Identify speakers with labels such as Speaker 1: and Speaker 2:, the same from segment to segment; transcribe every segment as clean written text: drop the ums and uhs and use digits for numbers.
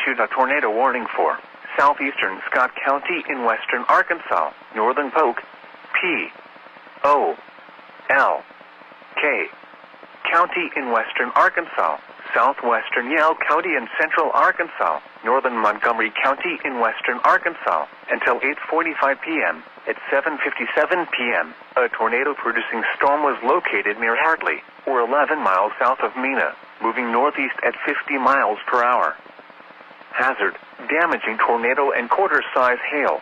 Speaker 1: issued a tornado warning for southeastern Scott County in western Arkansas, northern Polk, P.O.L.K. County in western Arkansas, southwestern Yell County in central Arkansas, northern Montgomery County in western Arkansas, until 8:45 p.m. At 7:57 p.m., a tornado-producing storm was located near Hartley, or 11 miles south of Mena, moving northeast at 50 miles per hour. Hazard: damaging tornado and quarter-size hail.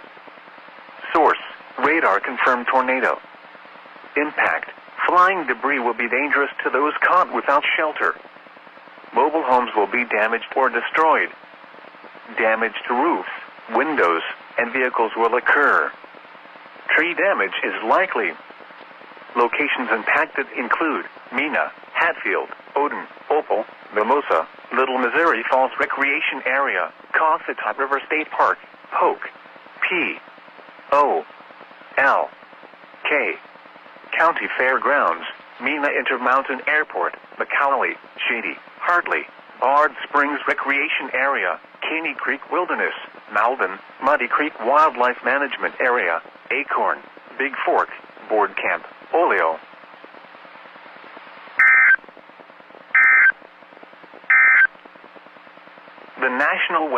Speaker 1: Source: radar-confirmed tornado. Impact: flying debris will be dangerous to those caught without shelter. Mobile homes will be damaged or destroyed. Damage to roofs, windows, and vehicles will occur. Tree damage is likely. Locations impacted include Mena, Hatfield, Odin, Opal, Mimosa, Little Missouri Falls Recreation Area, Coffeyton River State Park, Polk, P.O.L.K. County Fairgrounds, Mena Intermountain Airport, McCalloway, Shady, Hartley, Bard Springs Recreation Area, Caney Creek Wilderness, Malden, Muddy Creek Wildlife Management Area, Acorn, Big Fork, Board Camp, Oleo. The National Weather